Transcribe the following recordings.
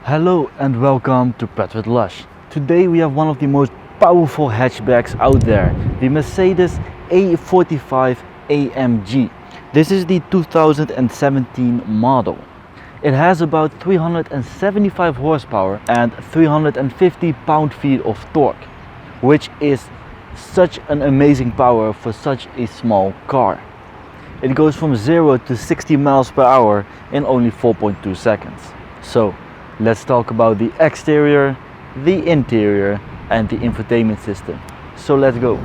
Hello and welcome to Petrit Lush. Today we have one of the most powerful hatchbacks out there, the Mercedes A45 AMG. This is the 2017 model. It has about 375 horsepower and 350 pound-feet of torque, which is such an amazing power for such a small car. It goes from 0 to 60 miles per hour in only 4.2 seconds. So let's talk about the exterior, the interior and the infotainment system. So let's go.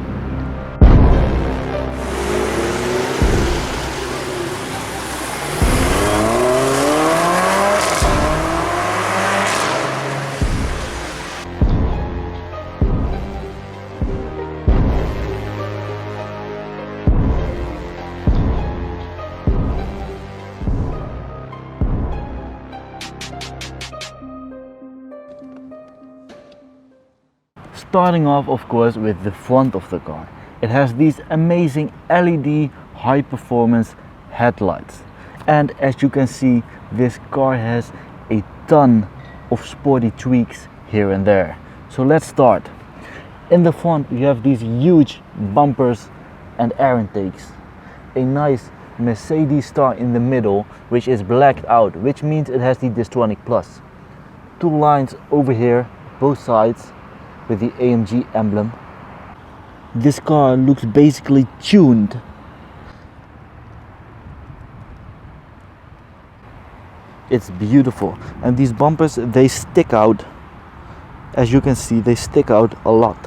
Starting off, of course, with the front of the car. It has these amazing LED high performance headlights. And as you can see, this car has a ton of sporty tweaks here and there. So let's start. In the front you have these huge bumpers and air intakes. A nice Mercedes star in the middle, which is blacked out, which means it has the Distronic Plus. Two lines over here, both sides, with the AMG emblem. This car looks basically tuned. It's beautiful, and these bumpers, they stick out. As you can see, they stick out a lot.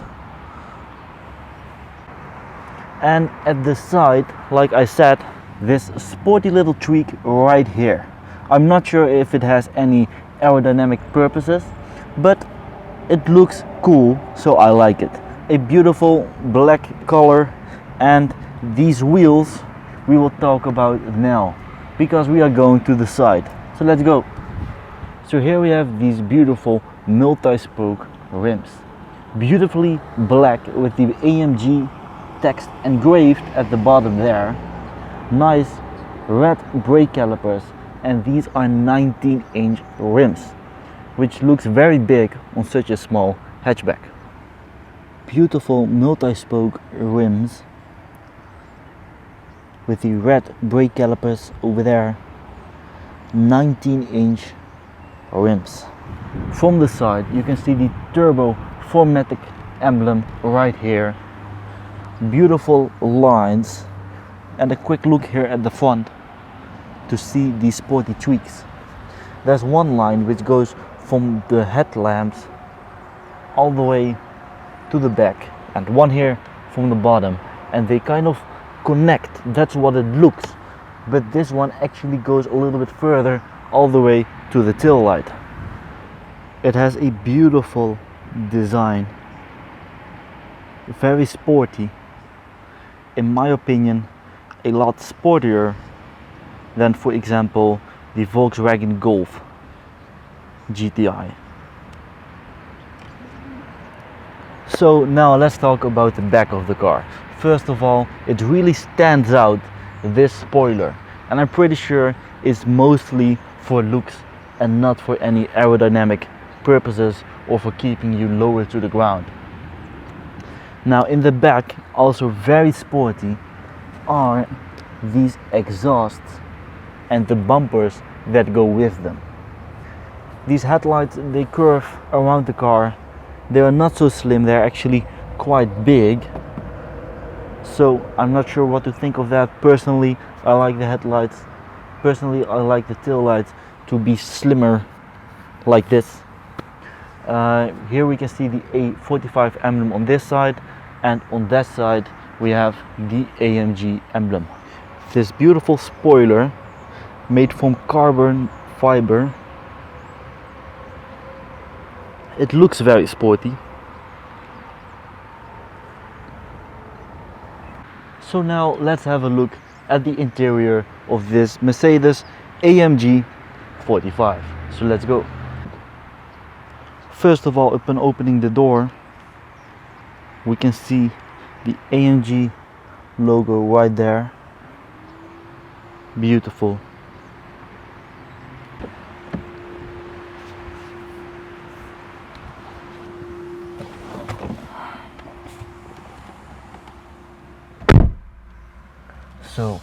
And at the side, like I said, this sporty little tweak right here. I'm not sure if it has any aerodynamic purposes, but it looks cool, so I like it. A beautiful black color, and these wheels we will talk about now because we are going to the side. So let's go. So here we have these beautiful multi-spoke rims, beautifully black with the AMG text engraved at the bottom there. Nice red brake calipers, and these are 19-inch rims, which looks very big on such a small hatchback. Beautiful multi-spoke rims with the red brake calipers over there. 19-inch rims. From the side you can see the turbo 4MATIC emblem right here. Beautiful lines, and a quick look here at the front to see these sporty tweaks. There's one line which goes from the headlamps all the way to the back, and one here from the bottom, and they kind of connect. That's what it looks, but this one actually goes a little bit further all the way to the tail light. It has a beautiful design, very sporty. In my opinion, a lot sportier than, for example, the Volkswagen Golf GTI. So now let's talk about the back of the car. First of all, it really stands out, this spoiler, and I'm pretty sure it's mostly for looks and not for any aerodynamic purposes or for keeping you lower to the ground. Now in the back, also very sporty, are these exhausts and the bumpers that go with them. These headlights, they curve around the car. They are not so slim, they're actually quite big. So I'm not sure what to think of that. Personally, I like the headlights. Personally, I like the tail lights to be slimmer like this. Here we can see the A45 emblem on this side, and on that side we have the AMG emblem. This beautiful spoiler made from carbon fiber. It looks very sporty. So now let's have a look at the interior of this Mercedes AMG 45. So let's go. First of all, upon opening the door, we can see the AMG logo right there. Beautiful. So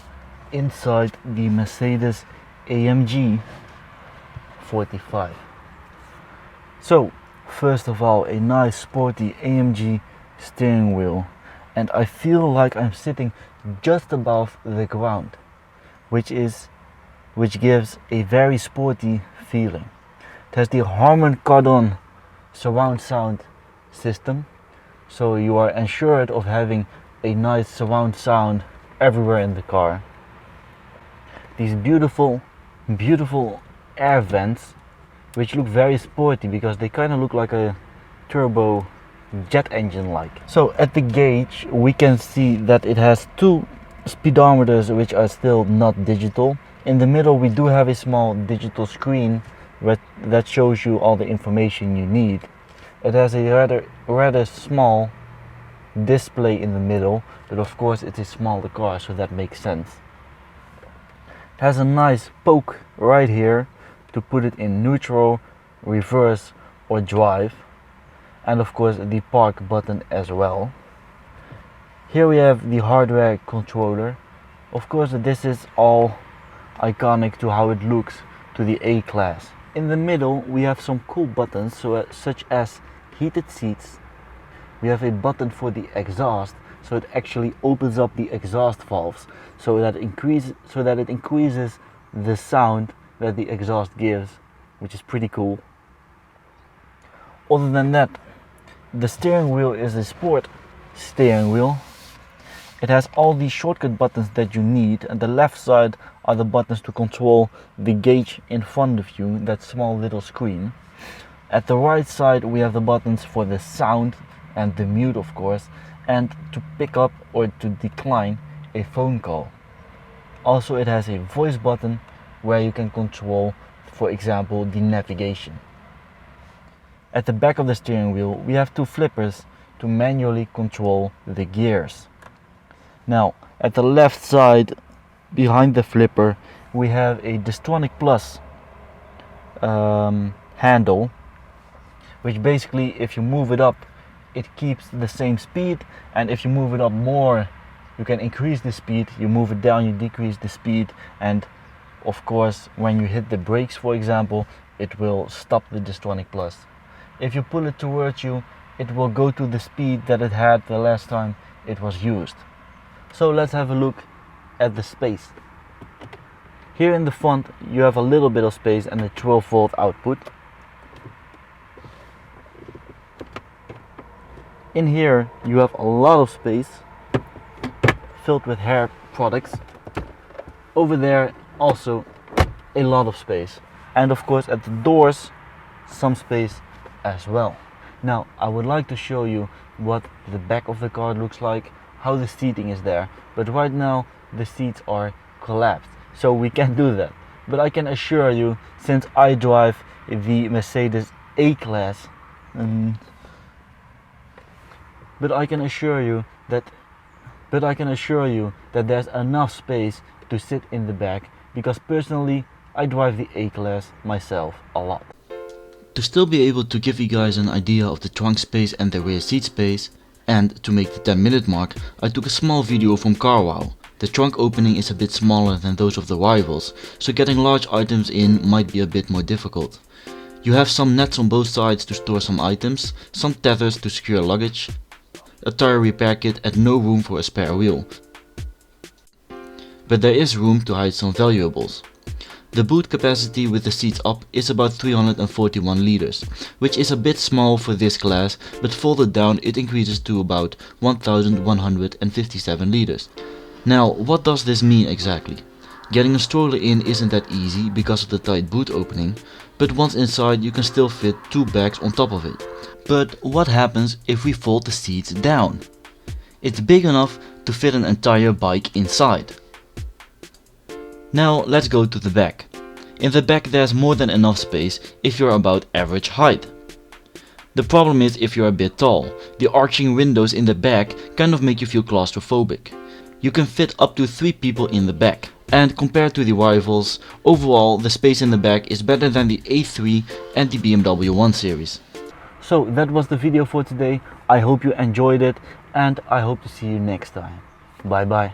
inside the Mercedes AMG 45. So first of all, a nice sporty AMG steering wheel, and I feel like I'm sitting just above the ground, which gives a very sporty feeling. It has the Harman Kardon surround sound system, so you are ensured of having a nice surround sound everywhere in the car. These beautiful air vents, which look very sporty because they kind of look like a turbo jet engine like. So at the gauge we can see that it has two speedometers which are still not digital. In the middle we do have a small digital screen that shows you all the information you need. It has a rather small display in the middle, but of course it's a smaller car, so that makes sense. It has a nice poke right here to put it in neutral, reverse or drive, and of course the park button as well. Here we have the hardware controller. Of course this is all iconic to how it looks to the A-Class. In the middle we have some cool buttons, such as heated seats. We have a button for the exhaust, so it actually opens up the exhaust valves so that it increases the sound that the exhaust gives, which is pretty cool. Other than that, the steering wheel is a sport steering wheel. It has all the shortcut buttons that you need, and the left side are the buttons to control the gauge in front of you, that small little screen. At the right side we have the buttons for the sound and the mute, of course, and to pick up or to decline a phone call. Also it has a voice button where you can control, for example, the navigation. At the back of the steering wheel we have two flippers to manually control the gears. Now at the left side behind the flipper we have a Distronic Plus handle, which basically if you move it up it keeps the same speed, and if you move it up more you can increase the speed, you move it down you decrease the speed, and of course when you hit the brakes, for example, it will stop the Distronic Plus. If you pull it towards you it will go to the speed that it had the last time it was used. So let's have a look at the space. Here in the front you have a little bit of space and a 12-volt output. In here you have a lot of space filled with hair products. Over there also a lot of space, and of course at the doors some space as well. Now I would like to show you what the back of the car looks like, how the seating is there, but right now the seats are collapsed, so we can't do that. But I can assure you, since I drive the Mercedes A-Class, but I can assure you that there's enough space to sit in the back, because personally I drive the A-Class myself a lot. To still be able to give you guys an idea of the trunk space and the rear seat space, and to make the 10-minute mark, I took a small video from CarWow. The trunk opening is a bit smaller than those of the rivals, so getting large items in might be a bit more difficult. You have some nets on both sides to store some items, some tethers to secure luggage, a tire repair kit, and no room for a spare wheel. But there is room to hide some valuables. The boot capacity with the seats up is about 341 liters, which is a bit small for this class, but folded down it increases to about 1157 liters. Now what does this mean exactly? Getting a stroller in isn't that easy because of the tight boot opening, but once inside you can still fit two bags on top of it. But what happens if we fold the seats down? It's big enough to fit an entire bike inside. Now let's go to the back. In the back there's more than enough space if you're about average height. The problem is if you're a bit tall. The arching windows in the back kind of make you feel claustrophobic. You can fit up to 3 people in the back. And compared to the rivals, overall the space in the back is better than the A3 and the BMW 1 Series. So that was the video for today. I hope you enjoyed it, and I hope to see you next time. Bye bye.